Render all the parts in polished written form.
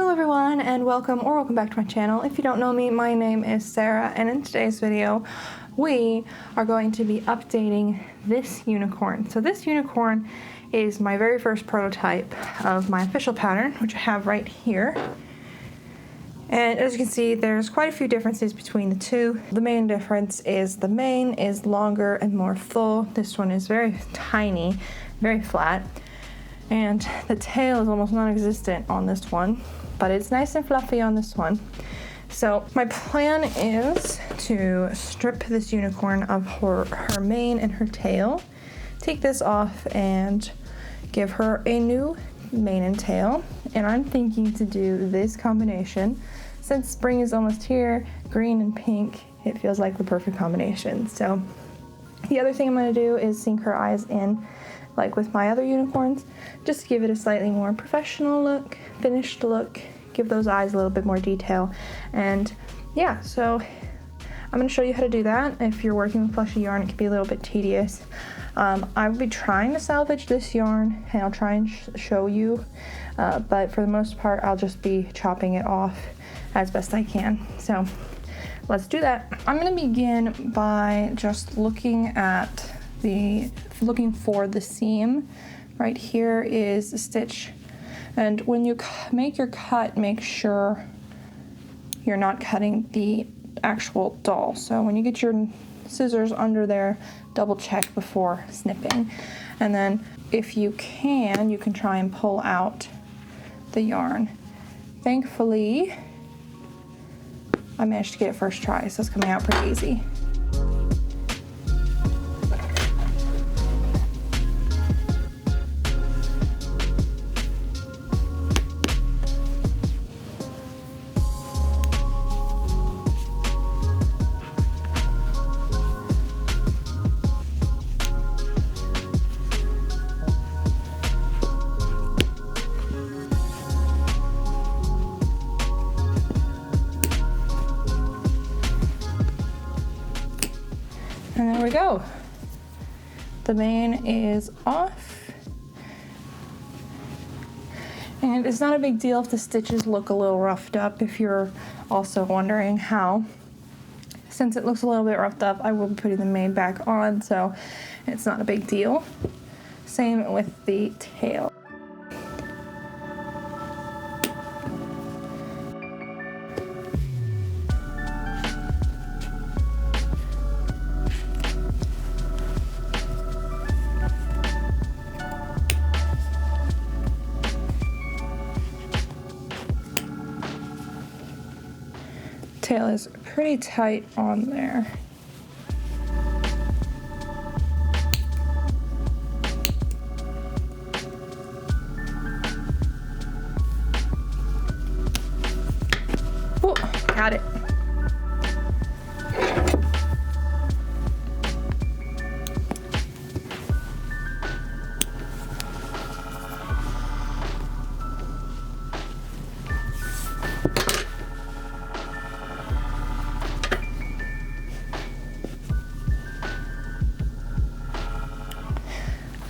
Hello everyone and welcome back to my channel. If you don't know me, my name is Sarah, and in today's video we are going to be updating this unicorn. So this unicorn is my very first prototype of my official pattern, which I have right here. And as you can see, there's quite a few differences between the two. The main difference is the mane is longer and more full. This one is very tiny, very flat. And the tail is almost non-existent on this one, but it's nice and fluffy on this one. So my plan is to strip this unicorn of her mane and her tail, take this off and give her a new mane and tail. And I'm thinking to do this combination. Since spring is almost here, green and pink, it feels like the perfect combination. So the other thing I'm going to do is sink her eyes in like with my other unicorns, just to give it a slightly more professional look, finished look, give those eyes a little bit more detail. And yeah, so I'm going to show you how to do that. If you're working with plushy yarn, it can be a little bit tedious. I will be trying to salvage this yarn, and I'll try and show you, but for the most part I'll just be chopping it off as best I can. So let's do that. I'm going to begin by just looking for the seam. Right here is the stitch, and when you make your cut, make sure you're not cutting the actual doll. So when you get your scissors under there, double check before snipping. And then if you can try and pull out the yarn. Thankfully I managed to get it first try, so it's coming out pretty easy. And there we go. The mane is off. And it's not a big deal if the stitches look a little roughed up, if you're also wondering how. Since it looks a little bit roughed up, I will be putting the mane back on, so it's not a big deal. Same with the tail. Tail is pretty tight on there. Oh, got it.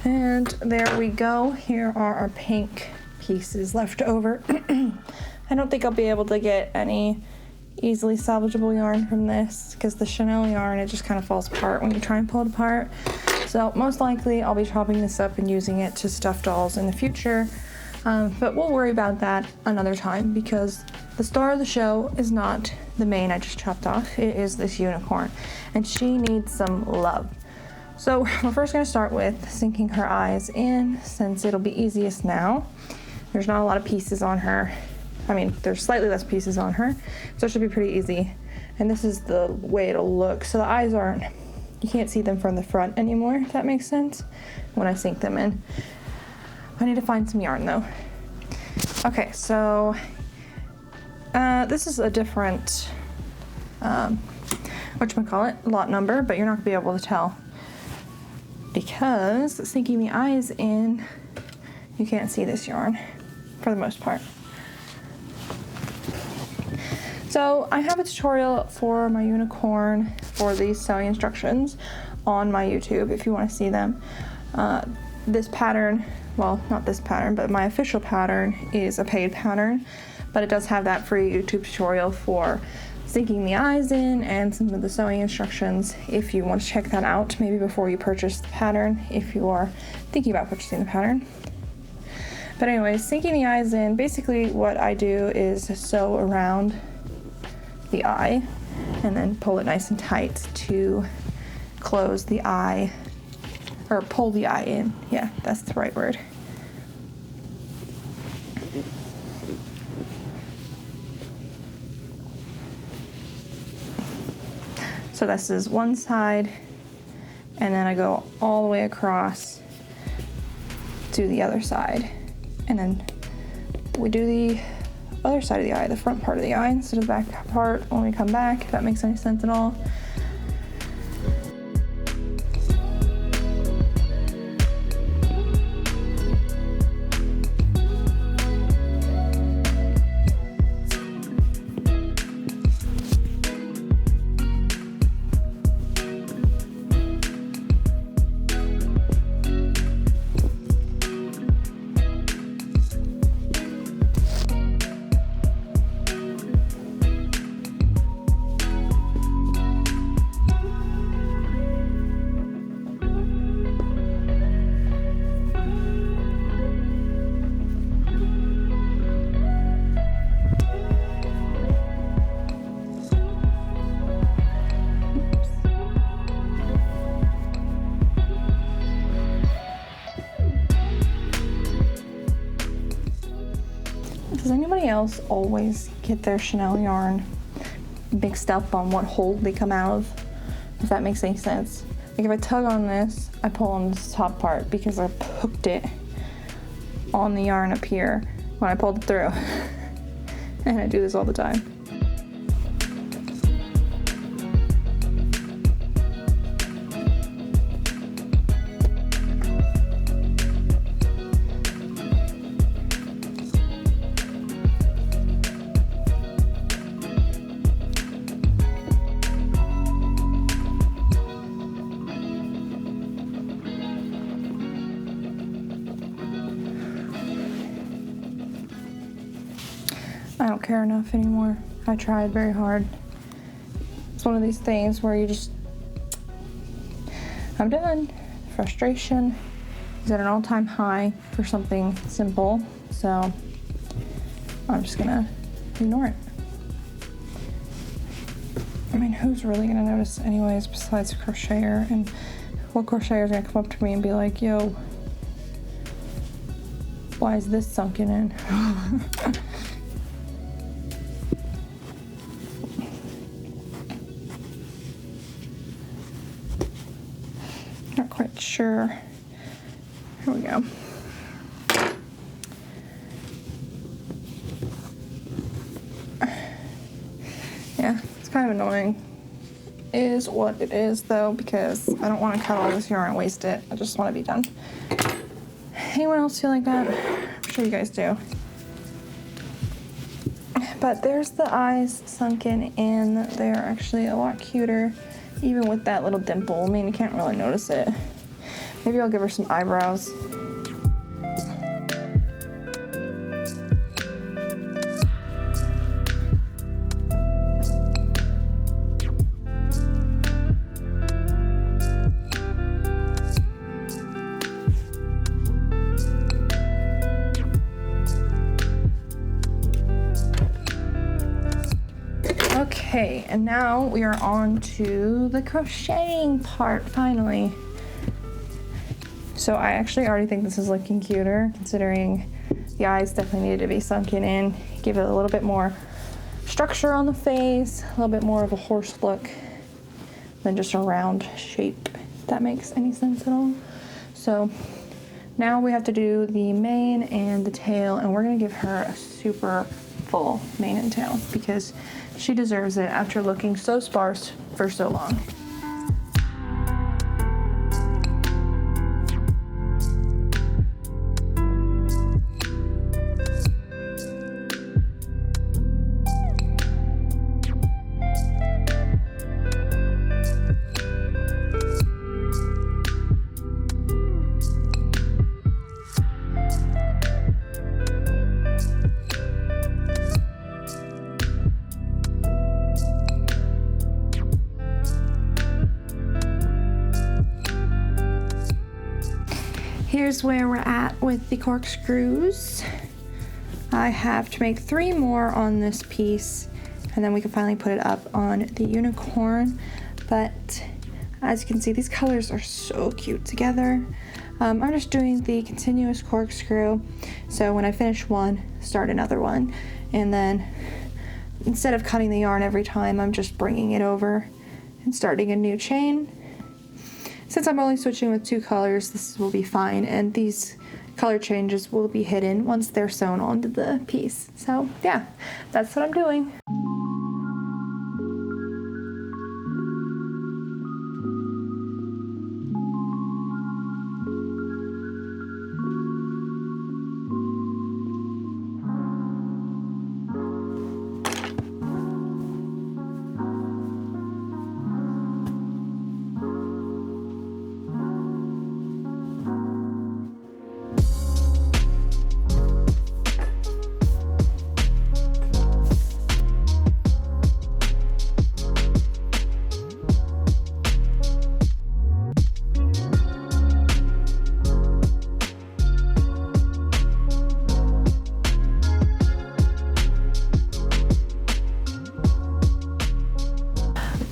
And there we go. Here are our pink pieces left over. I don't think I'll be able to get any easily salvageable yarn from this, because the chenille yarn, it just kind of falls apart when you try and pull it apart. So most likely I'll be chopping this up and using it to stuff dolls in the future. But we'll worry about that another time, because the star of the show is not the mane I just chopped off. It is this unicorn, and she needs some love. So we're first going to start with sinking her eyes in, since it'll be easiest now. There's not a lot of pieces on her. I mean, there's slightly less pieces on her, so it should be pretty easy. And this is the way it'll look. So the eyes you can't see them from the front anymore, if that makes sense, when I sink them in. I need to find some yarn though. Okay, so this is a different, lot number, but you're not gonna be able to tell, because sinking the eyes in, you can't see this yarn for the most part. So I have a tutorial for my unicorn for these sewing instructions on my YouTube if you want to see them. this pattern, well, not this pattern, but my official pattern is a paid pattern, but it does have that free YouTube tutorial for sinking the eyes in and some of the sewing instructions if you want to check that out, maybe before you purchase the pattern, if you are thinking about purchasing the pattern. But anyways, sinking the eyes in, basically what I do is sew around the eye and then pull it nice and tight to close the eye, or pull the eye in. Yeah, that's the right word. So this is one side, and then I go all the way across to the other side. And then we do the other side of the eye, the front part of the eye, instead of the back part when we come back, if that makes any sense at all. Does anybody else always get their Chanel yarn mixed up on what hold they come out of? If that makes any sense. Like if I tug on this, I pull on this top part because I hooked it on the yarn up here when I pulled it through. And I do this all the time. I don't care enough anymore. I tried very hard. It's one of these things where you just, I'm done. Frustration is at an all-time high for something simple, so I'm just gonna ignore it. I mean, who's really gonna notice anyways besides a crocheter? And what crocheter is gonna come up to me and be like, yo, why is this sunken in? Not quite sure. Here we go. Yeah, it's kind of annoying. It is what it is though, because I don't want to cut all this yarn and waste it. I just want to be done. Anyone else feel like that? I'm sure you guys do. But there's the eyes sunken in. They're actually a lot cuter, even with that little dimple. I mean, you can't really notice it. Maybe I'll give her some eyebrows. Okay, and now we are on to the crocheting part, finally. So I actually already think this is looking cuter, considering the eyes definitely needed to be sunken in. Give it a little bit more structure on the face, a little bit more of a horse look than just a round shape, if that makes any sense at all. So now we have to do the mane and the tail, and we're gonna give her a super full mane and tail because she deserves it after looking so sparse for so long. here's where we're at with the corkscrews. I have to make 3 more on this piece, and then we can finally put it up on the unicorn. But as you can see, these colors are so cute together. I'm just doing the continuous corkscrew, so when I finish one, start another one, and then instead of cutting the yarn every time, I'm just bringing it over and starting a new chain. Since I'm only switching with 2 colors, this will be fine, and these color changes will be hidden once they're sewn onto the piece. So yeah, that's what I'm doing.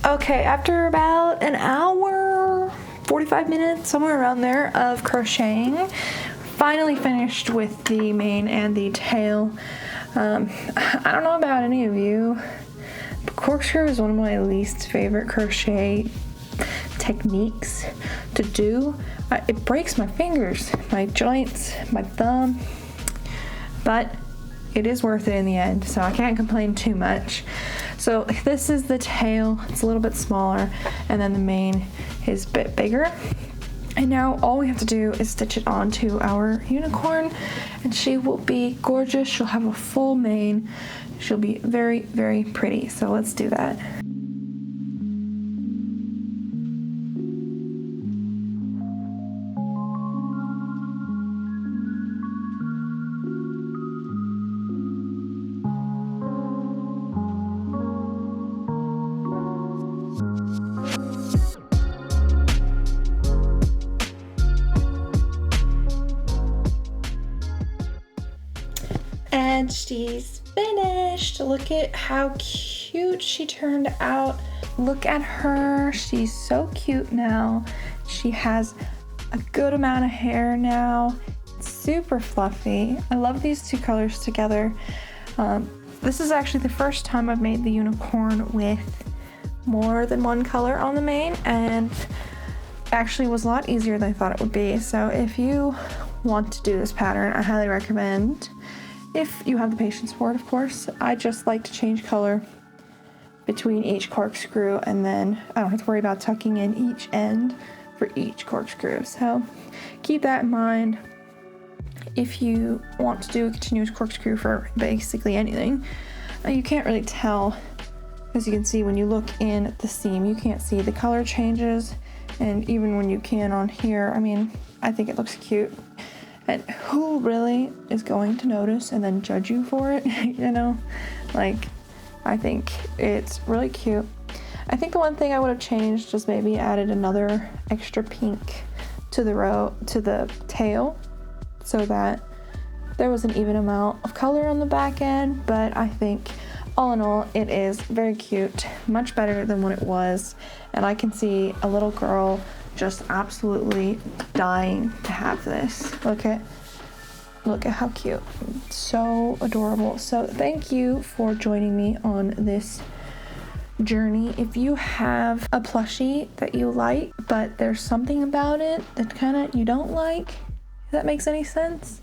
Okay, after about an hour, 45 minutes, somewhere around there of crocheting, finally finished with the mane and the tail. I don't know about any of you, but corkscrew is one of my least favorite crochet techniques to do. It breaks my fingers, my joints, my thumb, but it is worth it in the end, so I can't complain too much. So this is the tail, it's a little bit smaller, and then the mane is a bit bigger. And now all we have to do is stitch it onto our unicorn, and she will be gorgeous. She'll have a full mane. She'll be very, very pretty. So let's do that. And she's finished. Look at how cute she turned out. Look at her. She's so cute now. She has a good amount of hair now. It's super fluffy. I love these 2 colors together. This is actually the first time I've made the unicorn with more than 1 color on the mane, and actually was a lot easier than I thought it would be. So if you want to do this pattern, I highly recommend. If you have the patience for it, of course. I just like to change color between each corkscrew, and then I don't have to worry about tucking in each end for each corkscrew. So keep that in mind if you want to do a continuous corkscrew for basically anything. You can't really tell, as you can see when you look in at the seam, you can't see the color changes, and even when you can on here, I mean, I think it looks cute. And who really is going to notice and then judge you for it? You know, like, I think it's really cute. I think the one thing I would have changed is maybe added another extra pink to the tail, so that there was an even amount of color on the back end. But I think all in all, it is very cute, much better than what it was. And I can see a little girl just absolutely dying to have this. Look at how cute. So adorable. So thank you for joining me on this journey. If you have a plushie that you like, but there's something about it that kind of you don't like, if that makes any sense,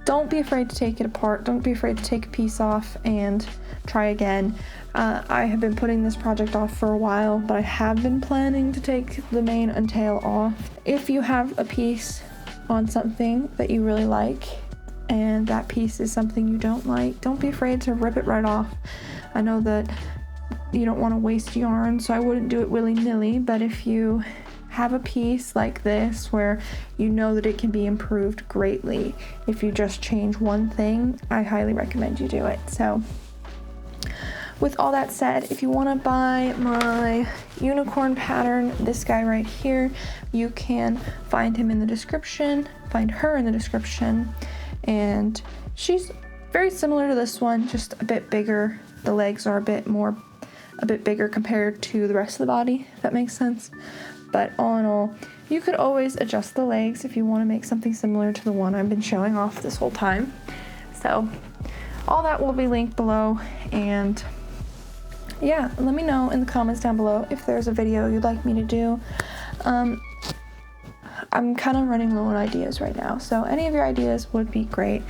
don't be afraid to take it apart. Don't be afraid to take a piece off and try again. I have been putting this project off for a while, but I have been planning to take the mane and tail off. If you have a piece on something that you really like, and that piece is something you don't like, don't be afraid to rip it right off. I know that you don't want to waste yarn, so I wouldn't do it willy-nilly, but if you have a piece like this where you know that it can be improved greatly if you just change one thing, I highly recommend you do it. So with all that said, if you want to buy my unicorn pattern, this guy right here, you can find him in the description, find her in the description, and she's very similar to this one, just a bit bigger. The legs are a bit bigger compared to the rest of the body, if that makes sense. But all in all, you could always adjust the legs if you want to make something similar to the one I've been showing off this whole time. So all that will be linked below, and yeah, let me know in the comments down below if there's a video you'd like me to do. I'm kind of running low on ideas right now, so any of your ideas would be great.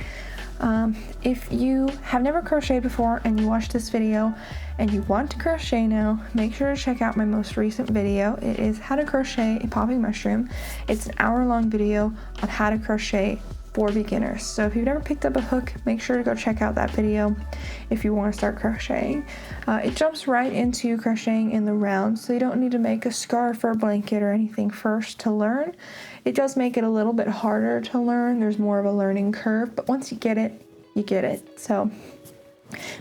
If you have never crocheted before and you watch this video and you want to crochet now, make sure to check out my most recent video. It is how to crochet a popping mushroom. It's an hour-long video on how to crochet for beginners. So if you've never picked up a hook, make sure to go check out that video if you want to start crocheting. It jumps right into crocheting in the round, so you don't need to make a scarf or a blanket or anything first to learn. It does make it a little bit harder to learn. There's more of a learning curve, but once you get it, you get it. So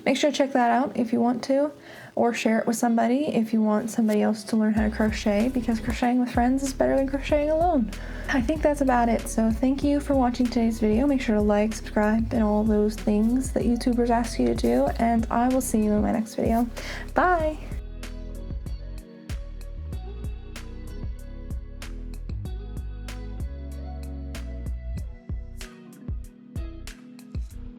make sure to check that out if you want to, or share it with somebody if you want somebody else to learn how to crochet, because crocheting with friends is better than crocheting alone. I think that's about it. So thank you for watching today's video. Make sure to like, subscribe, and all those things that YouTubers ask you to do, and I will see you in my next video. Bye!